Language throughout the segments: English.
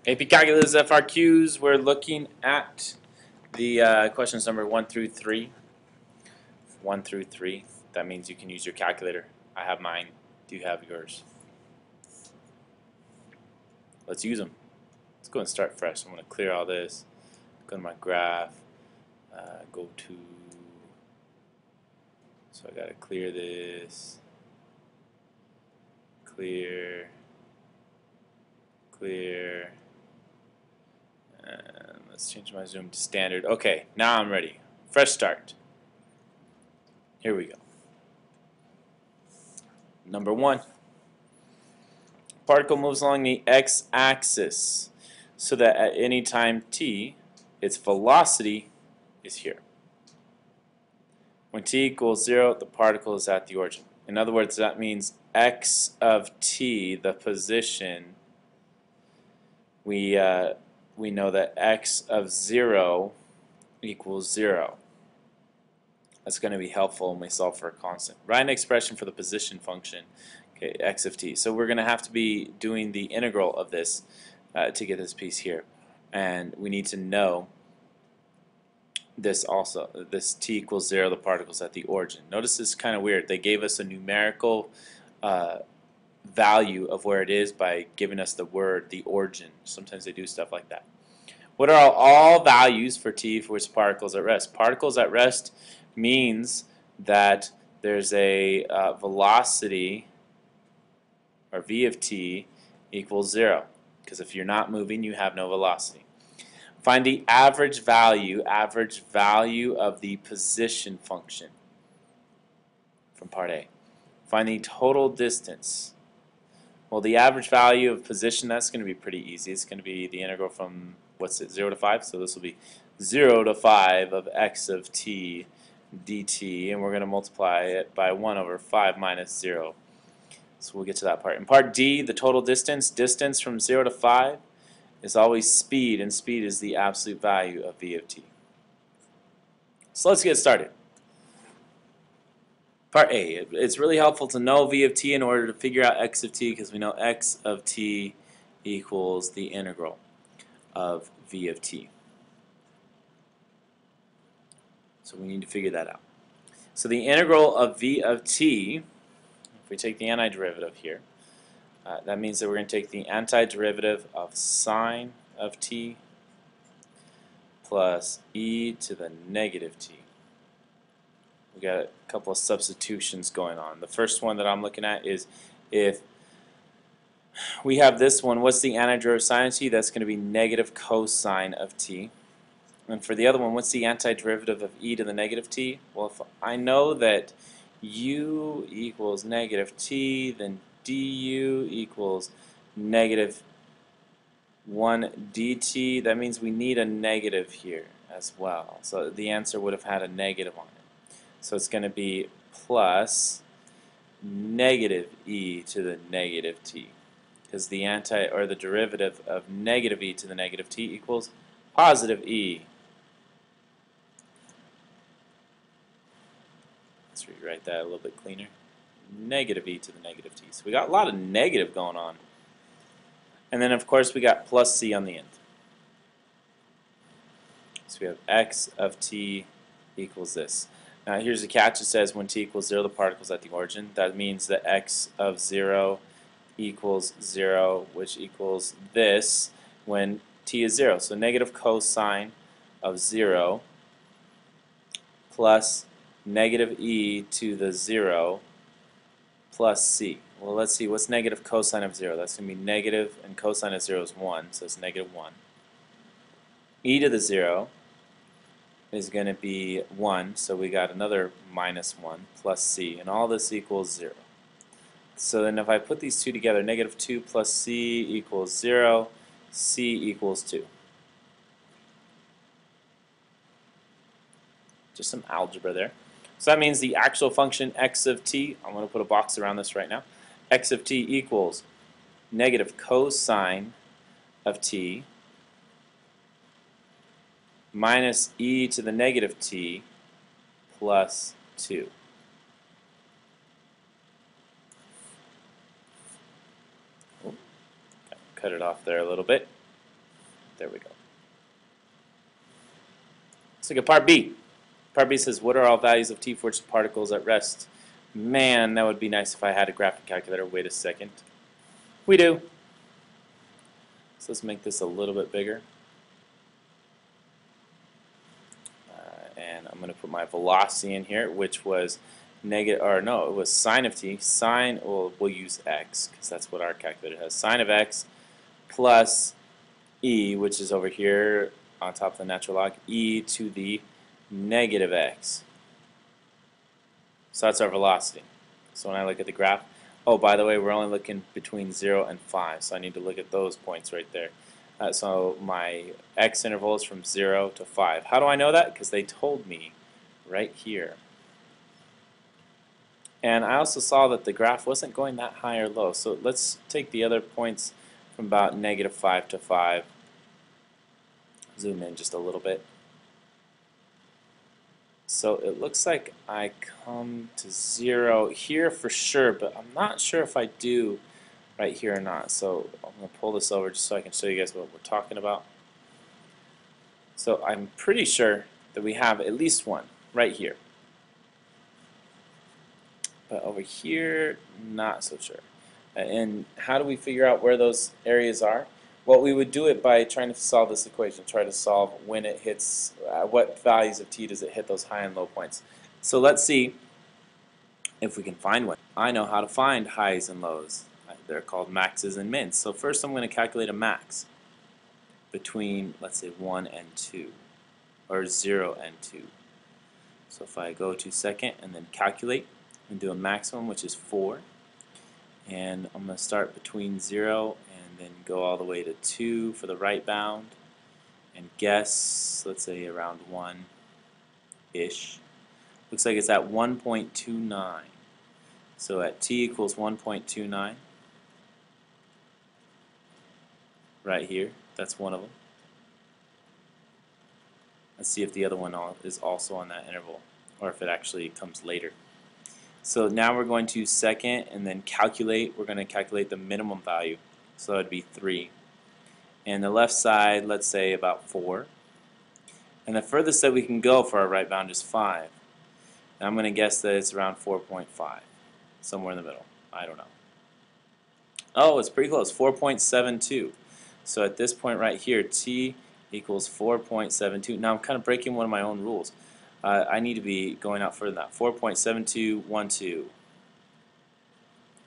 AP Calculus FRQs, we're looking at the questions number 1 through 3. 1 through 3. That means you can use your calculator. I have mine. Do you have yours? Let's use them. Let's go and start fresh. I'm going to clear all this. Go to my graph. Go to... So I got to clear this. Clear. Clear. And let's change my zoom to standard. Okay, now I'm ready. Fresh start. Here we go. Number 1. Particle moves along the x-axis so that at any time t, its velocity is here. When t equals 0, the particle is at the origin. In other words, that means x of t, the position, we know that x of 0 equals 0. That's going to be helpful when we solve for a constant. Write an expression for the position function, okay, x of t. So we're going to have to be doing the integral of this to get this piece here. And we need to know this also. This t equals 0, the particle's at the origin. Notice this is kind of weird. They gave us a numerical value of where it is by giving us the word, the origin. Sometimes they do stuff like that. What are all values for t for which particles at rest? Particles at rest means that there's a velocity, or v of t, equals 0. Because if you're not moving, you have no velocity. Find the average value of the position function from part A. Find the total distance. Well, the average value of position, that's going to be pretty easy. It's going to be the integral from, what's it, 0 to 5? So this will be 0 to 5 of x of t dt, and we're going to multiply it by 1 over 5 minus 0. So we'll get to that part. In part D, the total distance from 0 to 5, is always speed, and speed is the absolute value of v of t. So let's get started. Part A, it's really helpful to know v of t in order to figure out x of t, because we know x of t equals the integral of v of t. So we need to figure that out. So the integral of v of t, if we take the antiderivative here, that means that we're going to take the antiderivative of sine of t plus e to the negative t. We got a couple of substitutions going on. The first one that I'm looking at is if we have this one, what's the antiderivative of sine of t? That's going to be negative cosine of t. And for the other one, what's the antiderivative of e to the negative t? Well, if I know that u equals negative t, then du equals negative 1 dt. That means we need a negative here as well. So the answer would have had a negative on it. So it's going to be plus negative e to the negative t, because the the derivative of negative e to the negative t equals positive e. Let's rewrite that a little bit cleaner. Negative e to the negative t. So we got a lot of negative going on. And then of course we got plus c on the end. So we have x of t equals this. Now here's the catch. It says when t equals 0, the particle's at the origin. That means that x of 0 equals 0, which equals this when t is 0. So negative cosine of 0 plus negative e to the 0 plus c. Well, let's see, what's negative cosine of 0? That's going to be negative, and cosine of 0 is 1, so it's negative 1. E to the 0 is going to be 1, so we got another minus 1 plus c, and all this equals 0. So then if I put these two together, negative 2 plus c equals 0, c equals 2. Just some algebra there. So that means the actual function x of t, I'm going to put a box around this right now, x of t equals negative cosine of t minus e to the negative t plus 2. Oh, cut it off there a little bit. There we go. Let's look at part B. Part B says, what are all values of t for its particles at rest? Man, that would be nice if I had a graphic calculator. Wait a second. We do. So let's make this a little bit bigger. And I'm going to put my velocity in here, which was negative, or no, it was sine of t. Sine, well, we'll use x, because that's what our calculator has. Sine of x plus e, which is over here on top of the natural log, e to the negative x. So that's our velocity. So when I look at the graph, oh, by the way, we're only looking between 0 and 5, so I need to look at those points right there. So my x interval is from 0 to 5. How do I know that? Because they told me right here. And I also saw that the graph wasn't going that high or low. So let's take the other points from about negative 5 to 5. Zoom in just a little bit. So it looks like I come to 0 here for sure, but I'm not sure if I do right here or not. So I'm going to pull this over just so I can show you guys what we're talking about. So I'm pretty sure that we have at least one right here. But over here, not so sure. And how do we figure out where those areas are? Well, we would do it by trying to solve this equation, try to solve when it hits, what values of t does it hit those high and low points. So let's see if we can find one. I know how to find highs and lows. They're called maxes and mins. So first I'm going to calculate a max between, let's say, 1 and 2, or 0 and 2. So if I go to second and then calculate and do a maximum, which is 4, and I'm going to start between 0 and then go all the way to 2 for the right bound, and guess, let's say, around 1-ish. Looks like it's at 1.29. So at t equals 1.29, right here, that's one of them. Let's see if the other one is also on that interval, or if it actually comes later. So now we're going to second and then calculate. We're going to calculate the minimum value. So that would be 3. And the left side, let's say about 4. And the furthest that we can go for our right bound is 5. And I'm going to guess that it's around 4.5. Somewhere in the middle. I don't know. Oh, it's pretty close. 4.72. So at this point right here, t equals 4.72. Now I'm kind of breaking one of my own rules. I need to be going out further than that. 4.7212.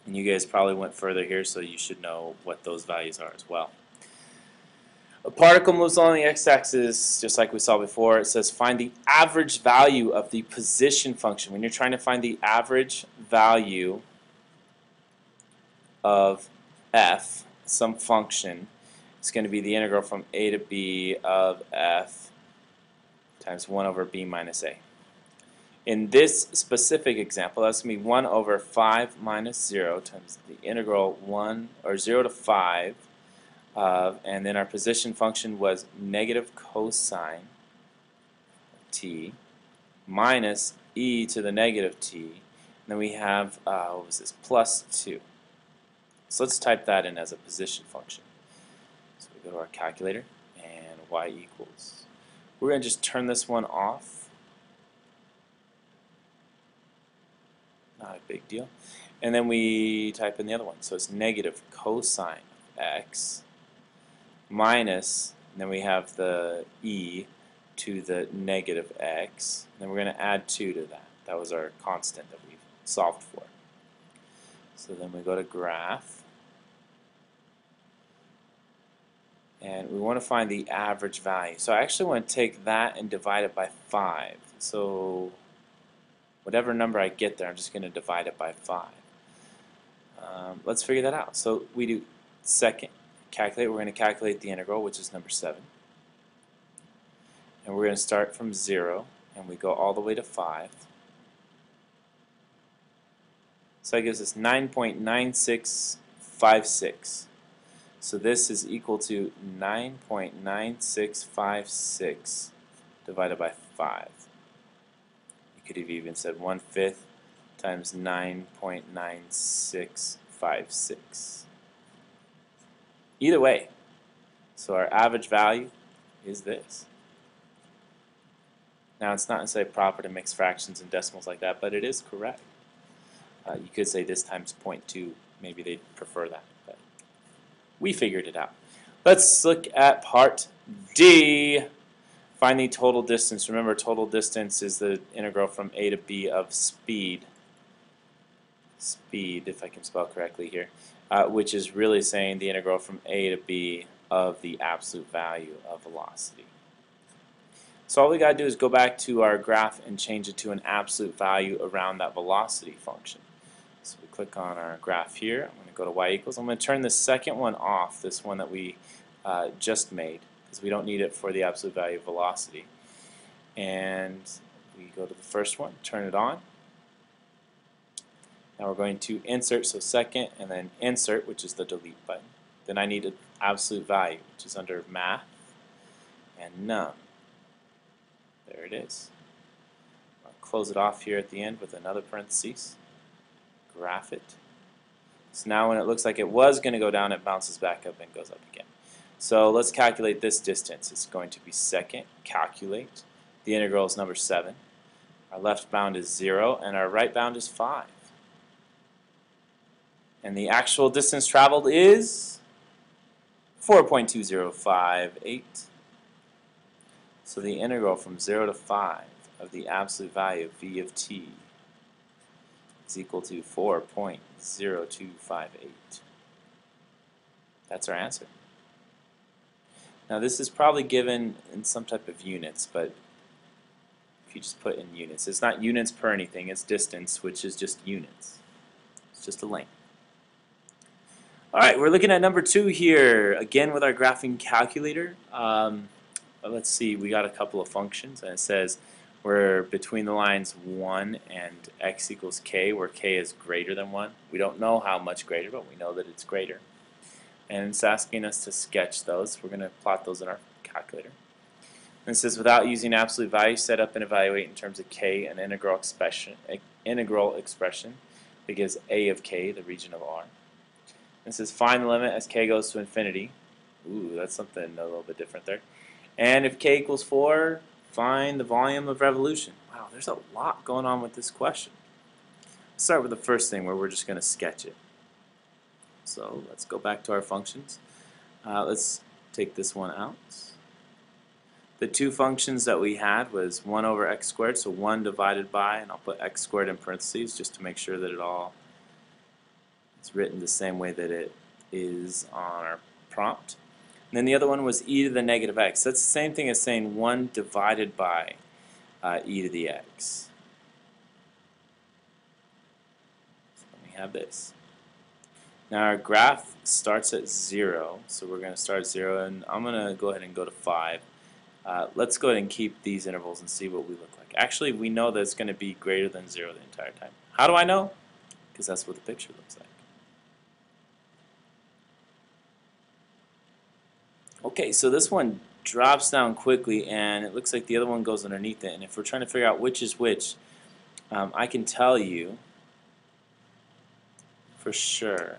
And you guys probably went further here, so you should know what those values are as well. A particle moves along the x-axis, just like we saw before. It says find the average value of the position function. When you're trying to find the average value of f, some function, it's going to be the integral from a to b of f times 1 over b minus a. In this specific example, that's going to be 1 over 5 minus 0 times the integral 1 or 0 to 5 of, and then our position function was negative cosine t minus e to the negative t. And then we have, what was this, plus 2. So let's type that in as a position function. So we go to our calculator, and y equals. We're going to just turn this one off. Not a big deal. And then we type in the other one. So it's negative cosine x minus, and then we have the e to the negative x. And then we're going to add 2 to that. That was our constant that we solved for. So then we go to graph. And we want to find the average value. So I actually want to take that and divide it by 5. So whatever number I get there, I'm just going to divide it by 5. Let's figure that out. So we do second calculate. We're going to calculate the integral, which is number 7. And we're going to start from 0, and we go all the way to 5. So that gives us 9.9656. So this is equal to 9.9656 divided by 5. You could have even said 1/5 times 9.9656. Either way, So our average value is this. Now it's not necessarily proper to mix fractions and decimals like that, but it is correct. You could say this times 0.2. Maybe they'd prefer that, but we figured it out. Let's look at part D. Find the total distance. Remember, total distance is the integral from A to B of speed. Speed, if I can spell correctly here, which is really saying the integral from A to B of the absolute value of velocity. So all we got to do is go back to our graph and change it to an absolute value around that velocity function. So we click on our graph here. I'm going to go to y equals. I'm going to turn the second one off, this one that we just made, because we don't need it for the absolute value of velocity. And we go to the first one, turn it on. Now we're going to insert, so second, and then insert, which is the delete button. Then I need an absolute value, which is under math and num. There it is. I'll close it off here at the end with another parenthesis. Graph it. So now when it looks like it was going to go down, it bounces back up and goes up again. So let's calculate this distance. It's going to be second, calculate. The integral is number 7. Our left bound is 0, and our right bound is 5. And the actual distance traveled is 4.2058. So the integral from 0 to 5 of the absolute value of v of t is equal to 4.0258. That's our answer. Now this is probably given in some type of units, but if you just put in units, it's not units per anything, it's distance, which is just units. It's just a length. Alright, we're looking at number 2 here, again with our graphing calculator. Let's see, we got a couple of functions, and it says we're between the lines 1 and x equals k, where k is greater than 1. We don't know how much greater, but we know that it's greater. And it's asking us to sketch those. We're going to plot those in our calculator. And it says without using absolute value, set up and evaluate in terms of k an integral expression that gives a of k, the region of r. And it says find the limit as k goes to infinity. Ooh, that's something a little bit different there. And if k equals 4, find the volume of revolution. Wow, there's a lot going on with this question. Let's start with the first thing where we're just going to sketch it. So let's go back to our functions. Let's take this one out. The two functions that we had was 1 over x squared, so 1 divided by, and I'll put x squared in parentheses just to make sure that it's written the same way that it is on our prompt. And then the other one was e to the negative x. That's the same thing as saying 1 divided by e to the x. So we have this. Now our graph starts at 0, so we're going to start at 0, and I'm going to go ahead and go to 5. Let's go ahead and keep these intervals and see what we look like. Actually, we know that it's going to be greater than 0 the entire time. How do I know? Because that's what the picture looks like. Okay, so this one drops down quickly, and it looks like the other one goes underneath it. And if we're trying to figure out which is which, I can tell you for sure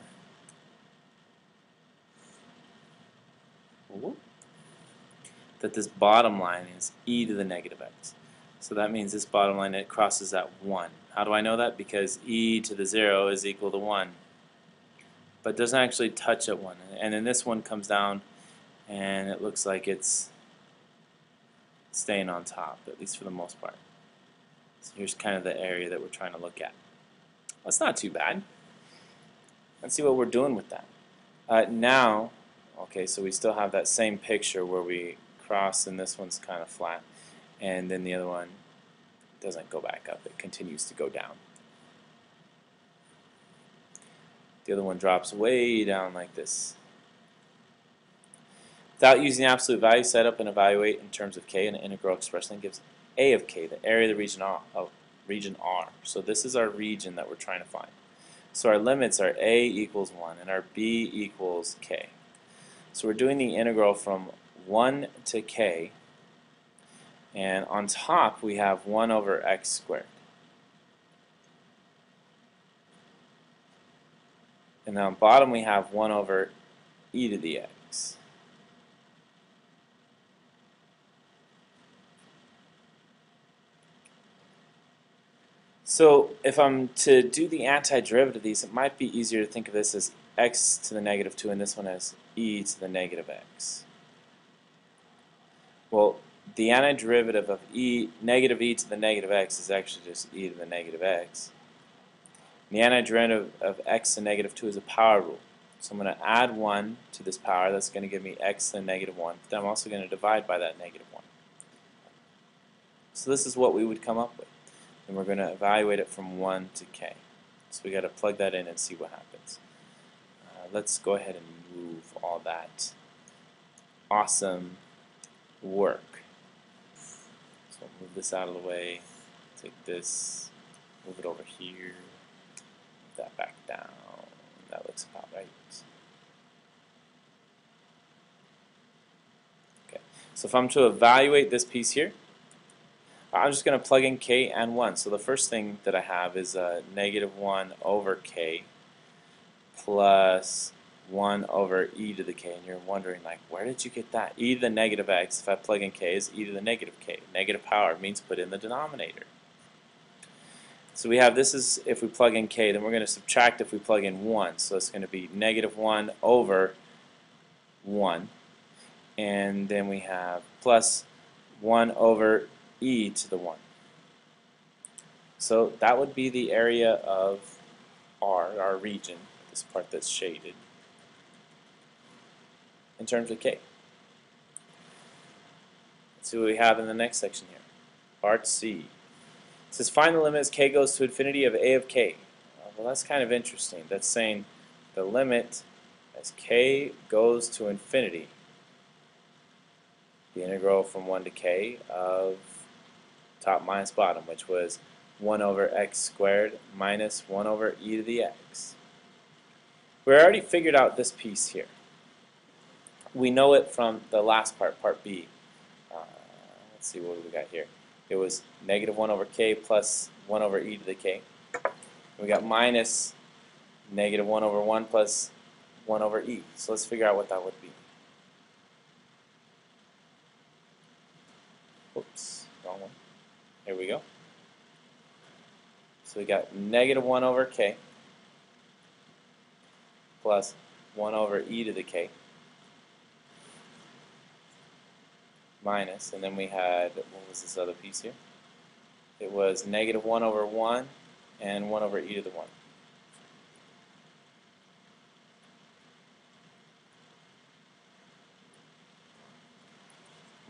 that this bottom line is e to the negative x. So that means this bottom line, it crosses at 1. How do I know that? Because e to the 0 is equal to 1. But doesn't actually touch at 1. And then this one comes down, and it looks like it's staying on top, at least for the most part. So here's kind of the area that we're trying to look at. That's not too bad. Let's see what we're doing with that. Now, okay, so we still have that same picture where we cross, and this one's kind of flat, and then the other one doesn't go back up. It continues to go down. The other one drops way down like this. Without using absolute value, set up and evaluate in terms of k, an integral expression that gives a of k, the area of the region R. So this is our region that we're trying to find. So our limits are a equals 1 and our b equals k. So we're doing the integral from 1 to k, and on top we have 1 over x squared. And on bottom we have 1 over e to the x. So if I'm to do the antiderivative of these, it might be easier to think of this as x to the negative 2 and this one as e to the negative x. Well, the antiderivative of negative e to the negative x is actually just e to the negative x. And the antiderivative of x to the negative 2 is a power rule. So I'm going to add 1 to this power. That's going to give me x to the negative 1. Then I'm also going to divide by that negative 1. So this is what we would come up with. And we're going to evaluate it from 1 to k. So we got to plug that in and see what happens. Let's go ahead and move all that awesome work. So I'll move this out of the way, take this, move it over here, move that back down. That looks about right. Okay, so if I'm to evaluate this piece here, I'm just going to plug in k and 1. So the first thing that I have is negative 1 over k plus 1 over e to the k. And you're wondering, like, where did you get that? E to the negative x, if I plug in k, is e to the negative k. Negative power means put in the denominator. So we have this is if we plug in k, then we're going to subtract if we plug in 1. So it's going to be negative 1 over 1. And then we have plus 1 over e to the 1. So that would be the area of our region, this part that's shaded, in terms of k. Let's see what we have in the next section here. Part C. It says find the limit as k goes to infinity of a of k. Well, that's kind of interesting. That's saying the limit as k goes to infinity, the integral from 1 to k of top minus bottom, which was 1 over x squared minus 1 over e to the x. We already figured out this piece here. We know it from the last part, part B. Let's see what we got here. It was negative 1 over k plus 1 over e to the k. We got minus negative 1 over 1 plus 1 over e. So let's figure out what that would be. Oops, wrong one. Here we go. So we got negative 1 over k plus 1 over e to the k minus, and then we had, what was this other piece here? It was negative 1 over 1 and 1 over e to the 1.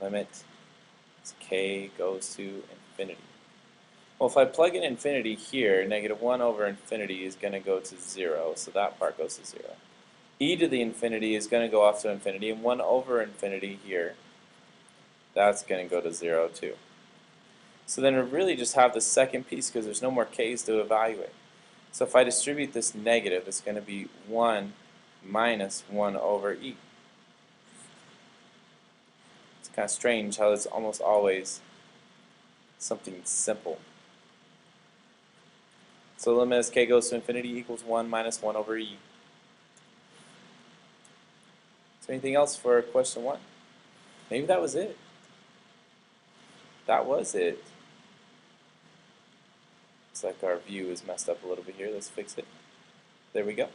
Limit as k goes to infinity. Well, if I plug in infinity here, negative 1 over infinity is going to go to 0, so that part goes to 0. E to the infinity is going to go off to infinity, and 1 over infinity here, that's going to go to 0 too. So then we really just have the second piece because there's no more k's to evaluate. So if I distribute this negative, it's going to be 1 minus 1 over e. It's kind of strange how it's almost always something simple. So the limit as k goes to infinity equals 1 minus 1 over e. Is there anything else for question 1? Maybe that was it. That was it. Looks like our view is messed up a little bit here. Let's fix it. There we go.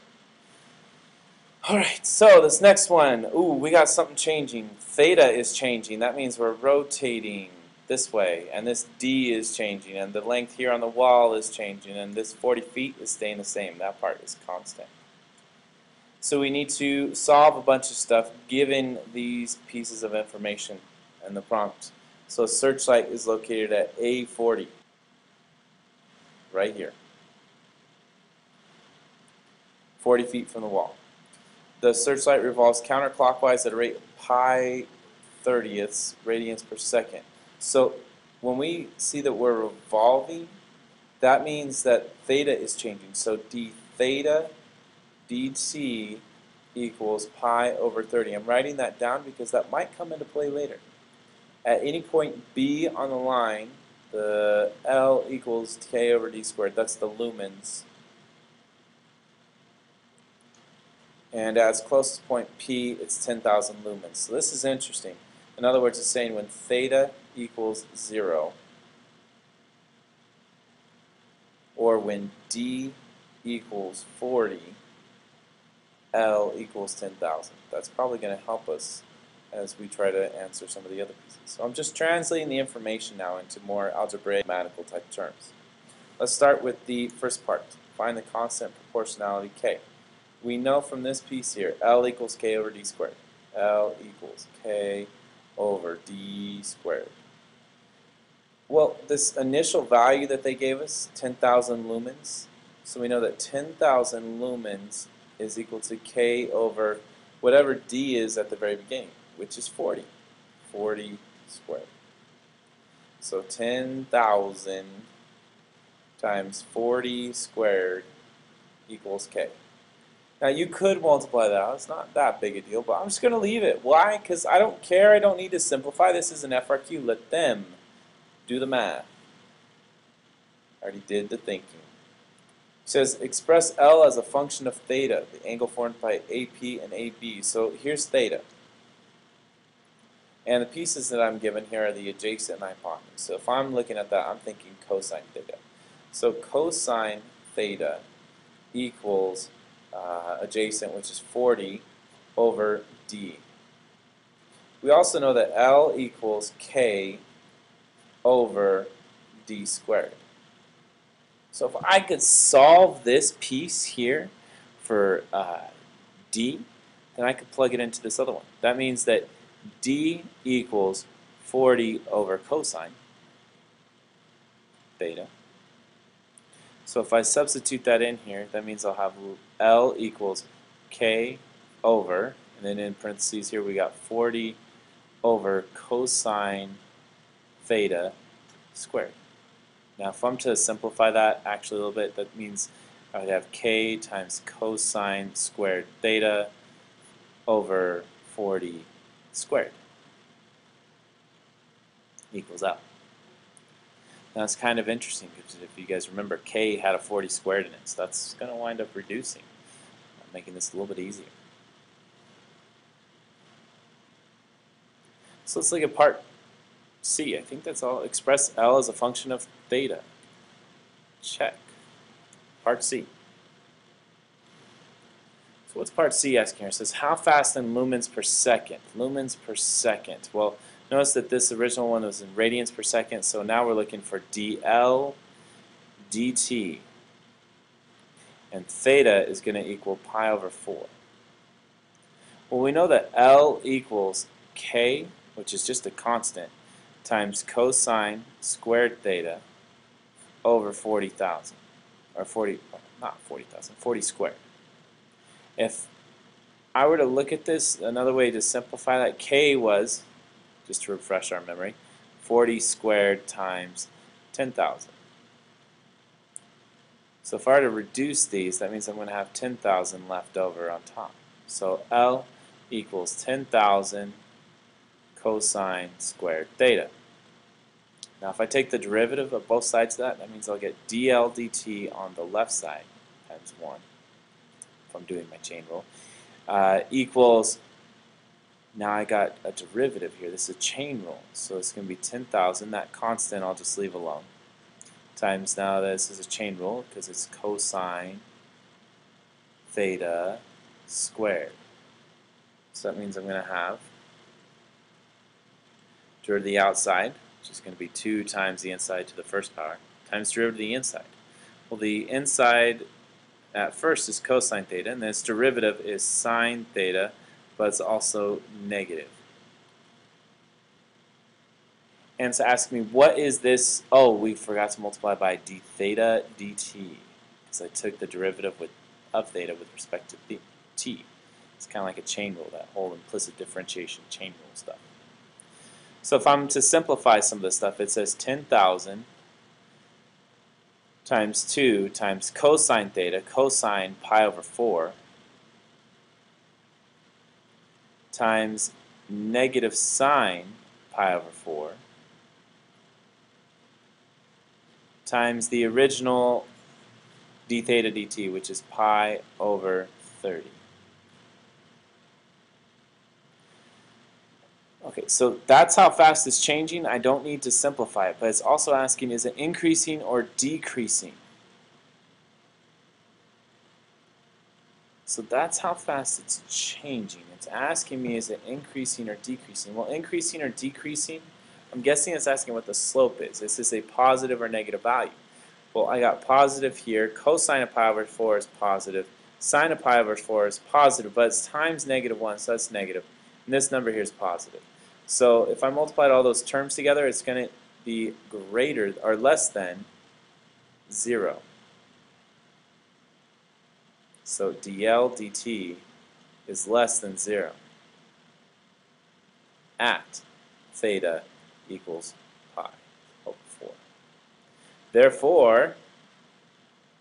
Alright, so this next one. Ooh, we got something changing. Theta is changing. That means we're rotating this way, and this d is changing, and the length here on the wall is changing, and this 40 feet is staying the same. That part is constant. So we need to solve a bunch of stuff given these pieces of information and the prompt. So searchlight is located at A40, right here, 40 feet from the wall. The searchlight revolves counterclockwise at a rate of pi 30ths radians per second. So when we see that we're revolving, that means that theta is changing. So d theta dt equals pi over 30. I'm writing that down because that might come into play later. At any point B on the line, the L equals k over d squared. That's the lumens. And as close to point P, it's 10,000 lumens. So this is interesting. In other words, it's saying when theta equals 0, or when D equals 40, L equals 10,000. That's probably going to help us as we try to answer some of the other pieces. So I'm just translating the information now into more algebraic mathematical type terms. Let's start with the first part. Find the constant proportionality K. We know from this piece here, L equals K over D squared. L equals K over D squared. Well, this initial value that they gave us, 10,000 lumens, so we know that 10,000 lumens is equal to K over whatever D is at the very beginning, which is 40. 40 squared. So 10,000 times 40 squared equals K. Now you could multiply that out. It's not that big a deal, but I'm just going to leave it. Why? Because I don't care. I don't need to simplify. This is an FRQ. Let them do the math. I already did the thinking. It says express L as a function of theta, the angle formed by AP and AB. So here's theta. And the pieces that I'm given here are the adjacent and hypotenuse. So if I'm looking at that, I'm thinking cosine theta. So cosine theta equals adjacent, which is 40 over D. We also know that L equals K over D squared. So if I could solve this piece here for D, then I could plug it into this other one. That means that D equals 40 over cosine theta. So if I substitute that in here, that means I'll have L equals K over, and then in parentheses here we got 40 over cosine theta squared. Now if I'm to simplify that actually a little bit, that means I would have K times cosine squared theta over 40 squared equals L. Now it's kind of interesting because if you guys remember, K had a 40 squared in it, so that's going to wind up reducing, making this a little bit easier. So let's look at part C. I think that's all. Express L as a function of theta. Check. Part C. So what's part C asking here? It says how fast in lumens per second? Lumens per second. Well, notice that this original one was in radians per second, so now we're looking for dl dt. And theta is going to equal pi over 4. Well, we know that L equals K, which is just a constant, times cosine squared theta over 40,000. Or 40, not 40,000, 40 squared. If I were to look at this, another way to simplify that, K was, just to refresh our memory, 40 squared times 10,000. So if I were to reduce these, that means I'm going to have 10,000 left over on top. So L equals 10,000 cosine squared theta. Now if I take the derivative of both sides of that, that means I'll get dl dt on the left side times 1, if I'm doing my chain rule, equals, now I got a derivative here. This is a chain rule, so it's going to be 10,000. That constant I'll just leave alone. Times, now this is a chain rule because it's cosine theta squared. So that means I'm going to have derivative of the outside, which is going to be 2 times the inside to the first power, times derivative of the inside. Well, the inside at first is cosine theta, and then its derivative is sine theta, but it's also negative. And it's asking me, what is this? Oh, we forgot to multiply by d theta dt, because I took the derivative of theta with respect to t. It's kind of like a chain rule, that whole implicit differentiation chain rule stuff. So if I'm to simplify some of this stuff, it says 10,000 times 2 times cosine theta, cosine pi over 4, times negative sine pi over 4, times the original d theta dt, which is pi over 30. Okay, so that's how fast it's changing. I don't need to simplify it, but it's also asking, is it increasing or decreasing? So that's how fast it's changing. It's asking me, is it increasing or decreasing? Well, increasing or decreasing, I'm guessing it's asking what the slope is. Is this a positive or negative value? Well, I got positive here. Cosine of pi over 4 is positive. Sine of pi over 4 is positive, but it's times -1, so that's negative. And this number here is positive. So if I multiplied all those terms together, it's going to be greater or less than 0. So dl dt is less than 0 at theta equals pi over 4. Therefore,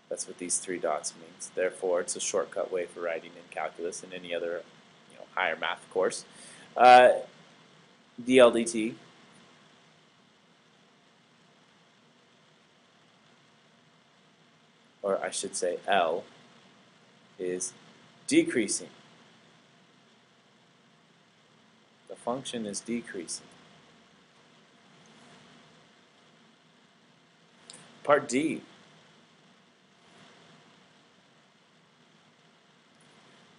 that's what these 3 dots means. Therefore, it's a shortcut way for writing in calculus and any other higher math course. dl dt or I should say L is decreasing. The function is decreasing. Part D.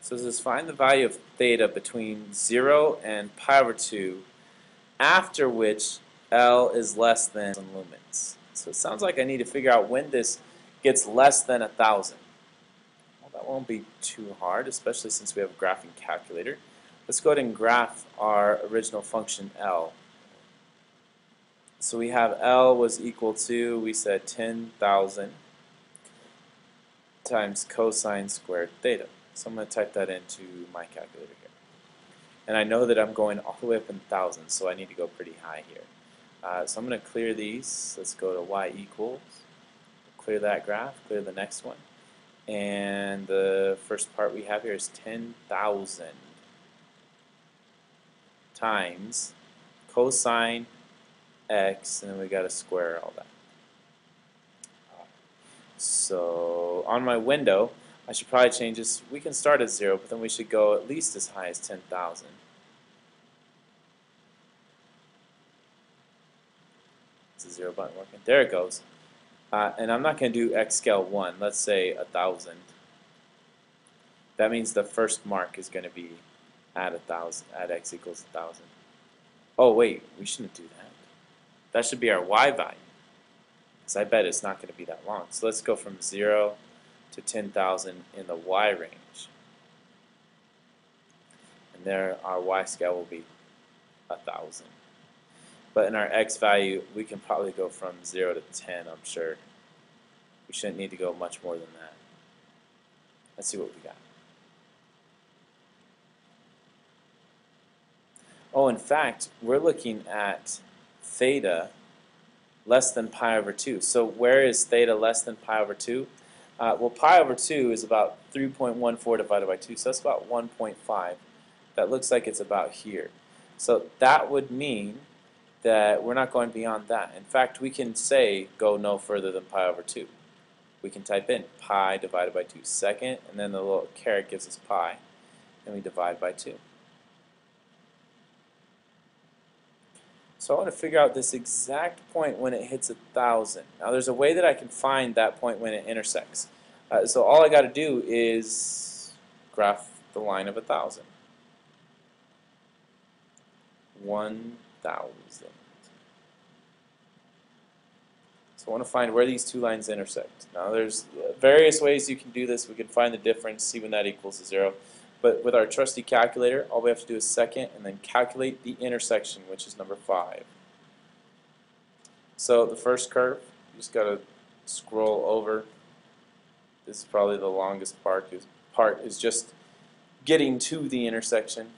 So it says find the value of theta between 0 and pi over 2, after which L is less than lumens. So it sounds like I need to figure out when this gets less than 1,000. Well, that won't be too hard, especially since we have a graphing calculator. Let's go ahead and graph our original function L. So we have L was equal to, we said 10,000 times cosine squared theta. So I'm going to type that into my calculator here. And I know that I'm going all the way up in thousands, so I need to go pretty high here. So I'm going to clear these. Let's go to y equals. Clear that graph, clear the next one. And the first part we have here is 10,000 times cosine x, and then we got to square all that. So on my window, I should probably change this. We can start at 0, but then we should go at least as high as 10,000. Is the 0 button working? There it goes. And I'm not going to do x scale 1. Let's say 1,000. That means the first mark is going to be at 1,000, at x equals 1,000. Oh wait, we shouldn't do that. That should be our y value. So I bet it's not going to be that long. So let's go from 0 to 10,000 in the y range. And there our y scale will be 1,000. But in our x value, we can probably go from 0 to 10, I'm sure. We shouldn't need to go much more than that. Let's see what we got. Oh, in fact, we're looking at theta less than pi over 2. So where is theta less than pi over 2? Well, pi over 2 is about 3.14 divided by 2, so that's about 1.5. That looks like it's about here. So that would mean that we're not going beyond that. In fact, we can say go no further than pi over 2. We can type in pi divided by 2 second, and then the little caret gives us pi, and we divide by 2. So I want to figure out this exact point when it hits 1,000. Now there's a way that I can find that point when it intersects. So all I got to do is graph the line of 1,000. 1,000. So I want to find where these two lines intersect. Now there's various ways you can do this. We can find the difference, see when that equals to 0. But with our trusty calculator, all we have to do is second and then calculate the intersection, which is number 5. So the first curve, you just got to scroll over. This is probably the longest part is just getting to the intersection.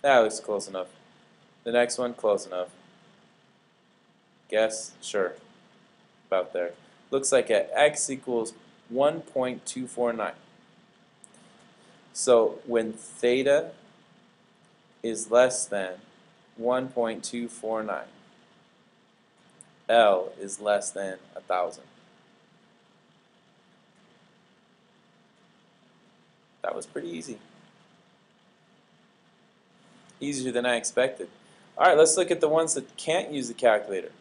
That looks close enough. The next one, close enough. Guess? Sure. About there. Looks like at x equals 1.249. So when theta is less than 1.249, L is less than 1,000. That was pretty easy. Easier than I expected. Alright, let's look at the ones that can't use the calculator.